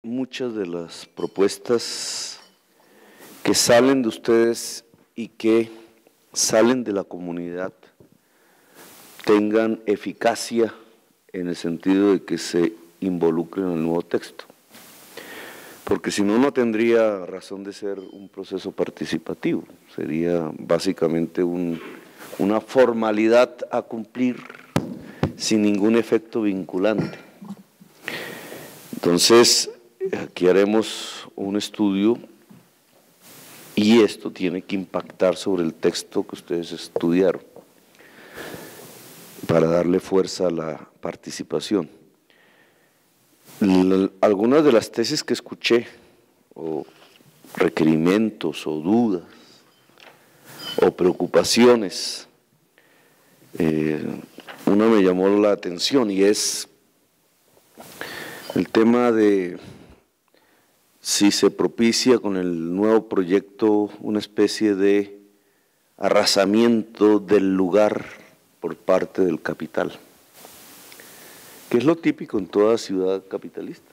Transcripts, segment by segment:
muchas de las propuestas que salen de ustedes y que salen de la comunidad tengan eficacia en el sentido de que se involucren en el nuevo texto. Porque si no, no tendría razón de ser un proceso participativo. Sería básicamente una formalidad a cumplir sin ningún efecto vinculante. Entonces, aquí haremos un estudio y esto tiene que impactar sobre el texto que ustedes estudiaron para darle fuerza a la participación. Algunas de las tesis que escuché, o requerimientos, o dudas, o preocupaciones, una me llamó la atención y es el tema de si se propicia con el nuevo proyecto una especie de arrasamiento del lugar por parte del capital, que es lo típico en toda ciudad capitalista.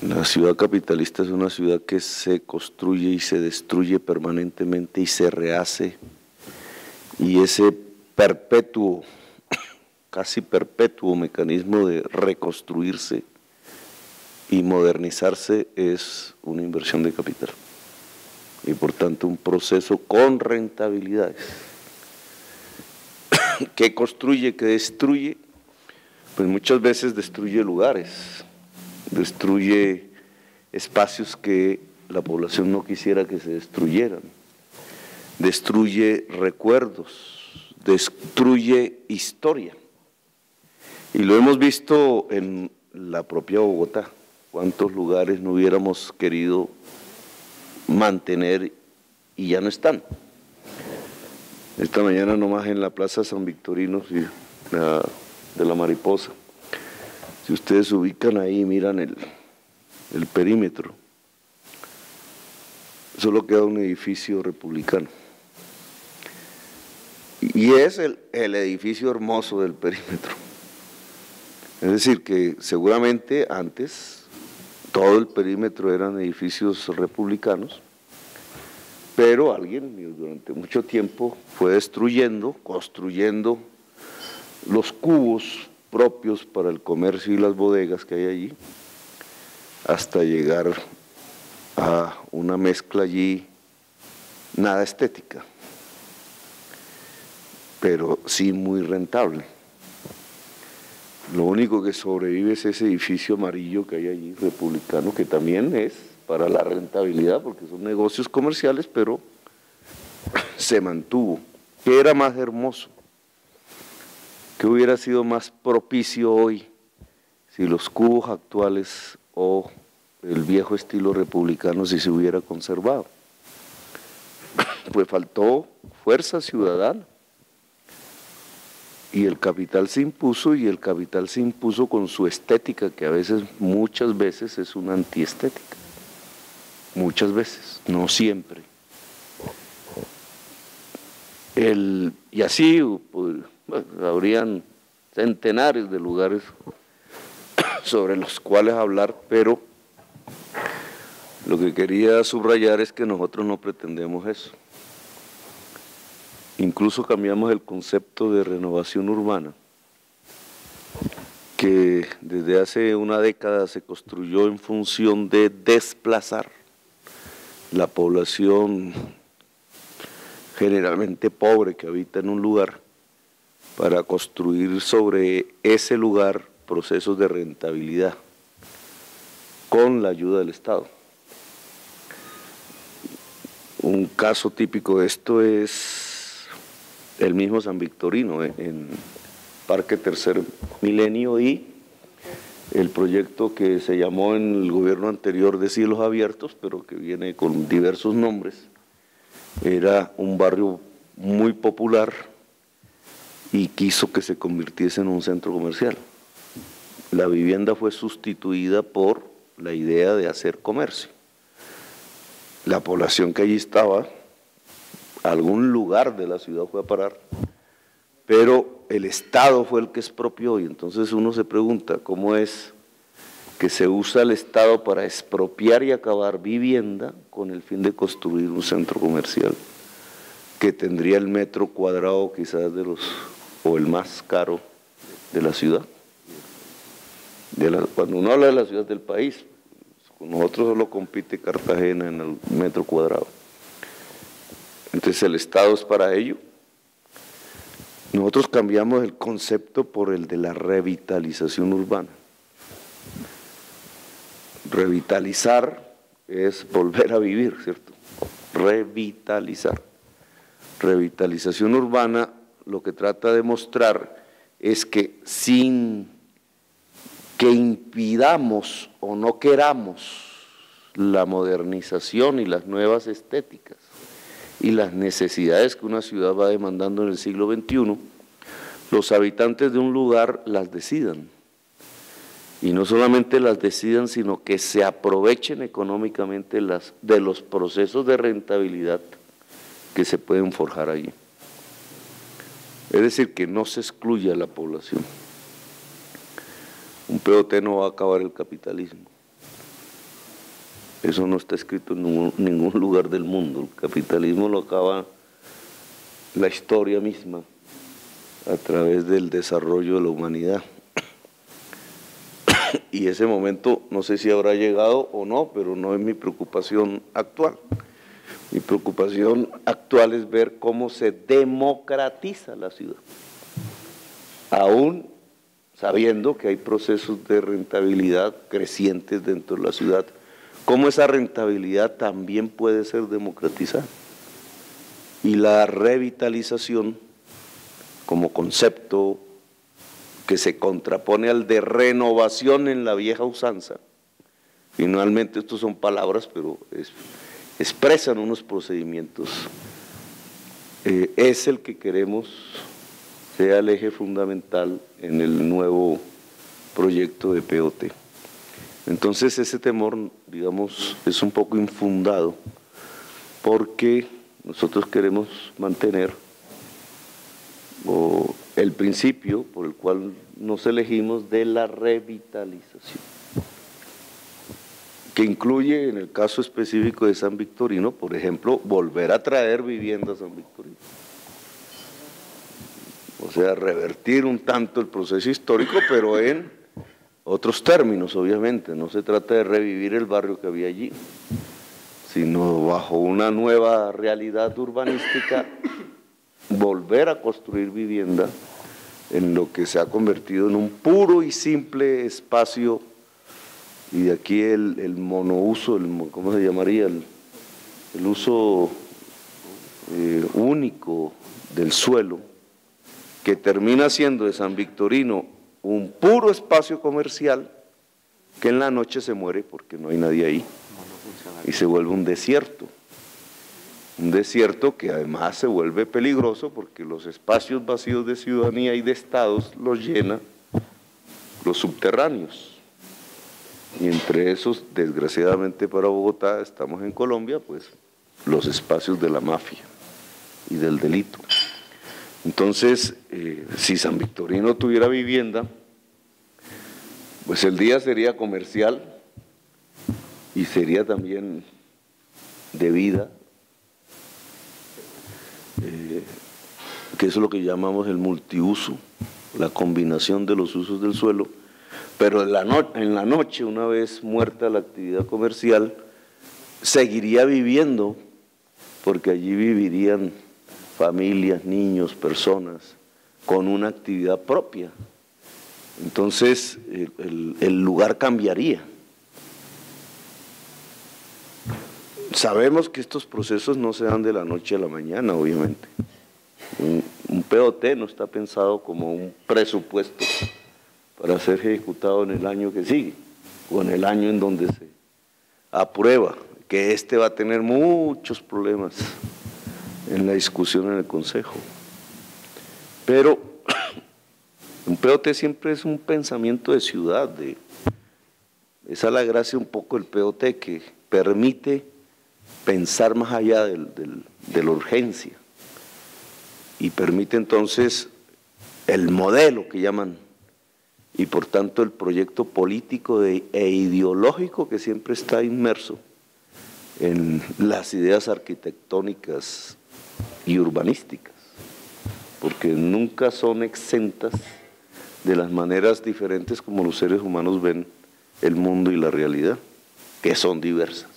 La ciudad capitalista es una ciudad que se construye y se destruye permanentemente y se rehace, y ese perpetuo, casi perpetuo mecanismo de reconstruirse y modernizarse es una inversión de capital y por tanto un proceso con rentabilidades. ¿Qué construye, qué destruye? Pues muchas veces destruye lugares, destruye espacios que la población no quisiera que se destruyeran, destruye recuerdos, destruye historia. Y lo hemos visto en la propia Bogotá, cuántos lugares no hubiéramos querido mantener y ya no están. Esta mañana nomás en la Plaza San Victorino de la Mariposa, si ustedes se ubican ahí, miran el perímetro, solo queda un edificio republicano. Y es el edificio hermoso del perímetro. Es decir, que seguramente antes todo el perímetro eran edificios republicanos, pero alguien durante mucho tiempo fue destruyendo, construyendo los cubos propios para el comercio y las bodegas que hay allí, hasta llegar a una mezcla allí nada estética, pero sí muy rentable. Lo único que sobrevive es ese edificio amarillo que hay allí, republicano, que también es para la rentabilidad, porque son negocios comerciales, pero se mantuvo. ¿Qué era más hermoso? ¿Qué hubiera sido más propicio hoy si los cubos actuales o el viejo estilo republicano si se hubiera conservado? Pues faltó fuerza ciudadana. Y el capital se impuso, y el capital se impuso con su estética, que a veces, muchas veces, es una antiestética. Muchas veces, no siempre. Y así pues, bueno, habrían centenares de lugares sobre los cuales hablar, pero lo que quería subrayar es que nosotros no pretendemos eso. Incluso cambiamos el concepto de renovación urbana, que desde hace una década se construyó en función de desplazar la población generalmente pobre que habita en un lugar para construir sobre ese lugar procesos de rentabilidad con la ayuda del Estado. Un caso típico de esto es el mismo San Victorino, en Parque Tercer Milenio, y el proyecto que se llamó en el gobierno anterior de Cielos Abiertos, pero que viene con diversos nombres. Era un barrio muy popular y quiso que se convirtiese en un centro comercial. La vivienda fue sustituida por la idea de hacer comercio. La población que allí estaba, a algún lugar de la ciudad fue a parar, pero el Estado fue el que expropió, y entonces uno se pregunta cómo es que se usa el Estado para expropiar y acabar vivienda con el fin de construir un centro comercial que tendría el metro cuadrado quizás o el más caro de la ciudad. Cuando uno habla de la ciudad del país, con nosotros solo compite Cartagena en el metro cuadrado. Entonces el Estado es para ello. Nosotros cambiamos el concepto por el de la revitalización urbana. Revitalizar es volver a vivir, ¿cierto? Revitalizar. Revitalización urbana lo que trata de mostrar es que sin que impidamos o no queramos la modernización y las nuevas estéticas y las necesidades que una ciudad va demandando en el siglo XXI, los habitantes de un lugar las decidan. Y no solamente las decidan, sino que se aprovechen económicamente de los procesos de rentabilidad que se pueden forjar allí. Es decir, que no se excluya a la población. Un POT no va a acabar el capitalismo. Eso no está escrito en ningún lugar del mundo. El capitalismo lo acaba la historia misma a través del desarrollo de la humanidad. Y ese momento no sé si habrá llegado o no, pero no es mi preocupación actual. Mi preocupación actual es ver cómo se democratiza la ciudad, aún sabiendo que hay procesos de rentabilidad crecientes dentro de la ciudad, cómo esa rentabilidad también puede ser democratizada. Y la revitalización como concepto que se contrapone al de renovación en la vieja usanza. Finalmente, estos son palabras, pero expresan unos procedimientos. Es el que queremos sea el eje fundamental en el nuevo proyecto de POT. Entonces, ese temor, digamos, es un poco infundado, porque nosotros queremos mantener el principio por el cual nos elegimos de la revitalización, que incluye, en el caso específico de San Victorino, por ejemplo, volver a traer vivienda a San Victorino. O sea, revertir un tanto el proceso histórico, pero en otros términos, obviamente. No se trata de revivir el barrio que había allí, sino bajo una nueva realidad urbanística, volver a construir vivienda en lo que se ha convertido en un puro y simple espacio, y de aquí el monouso, ¿cómo se llamaría? El uso único del suelo, que termina siendo de San Victorino un puro espacio comercial que en la noche se muere porque no hay nadie ahí y se vuelve un desierto. Un desierto que además se vuelve peligroso porque los espacios vacíos de ciudadanía y de estados los llena los subterráneos. Y entre esos, desgraciadamente para Bogotá, estamos en Colombia, pues los espacios de la mafia y del delito. Entonces, si San Victorino tuviera vivienda, pues el día sería comercial y sería también de vida, que eso es lo que llamamos el multiuso, la combinación de los usos del suelo, pero en la noche, una vez muerta la actividad comercial, seguiría viviendo, porque allí vivirían familias, niños, personas, con una actividad propia. Entonces, el lugar cambiaría. Sabemos que estos procesos no se dan de la noche a la mañana, obviamente. Un POT no está pensado como un presupuesto para ser ejecutado en el año que sigue, o en el año en donde se aprueba, que este va a tener muchos problemas en la discusión en el Consejo. Pero un POT siempre es un pensamiento de ciudad, esa es la gracia un poco del POT, que permite pensar más allá de la urgencia y permite entonces el modelo que llaman y por tanto el proyecto político e ideológico que siempre está inmerso en las ideas arquitectónicas y urbanísticas, porque nunca son exentas de las maneras diferentes como los seres humanos ven el mundo y la realidad, que son diversas,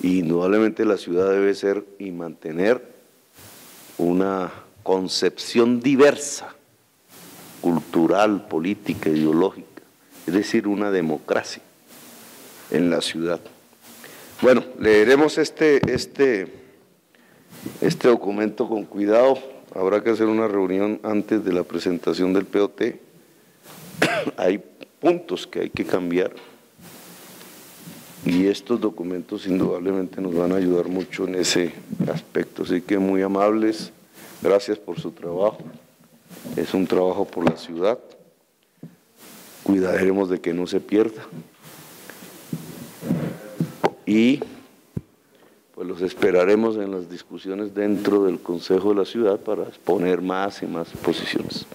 Y indudablemente la ciudad debe ser y mantener una concepción diversa, cultural, política, ideológica, es decir, una democracia en la ciudad. Bueno, leeremos este documento con cuidado. Habrá que hacer una reunión antes de la presentación del POT. Hay puntos que hay que cambiar y estos documentos indudablemente nos van a ayudar mucho en ese aspecto. Así que muy amables, gracias por su trabajo. Es un trabajo por la ciudad. Cuidaremos de que no se pierda. Y pues los esperaremos en las discusiones dentro del Consejo de la Ciudad para exponer más y más posiciones.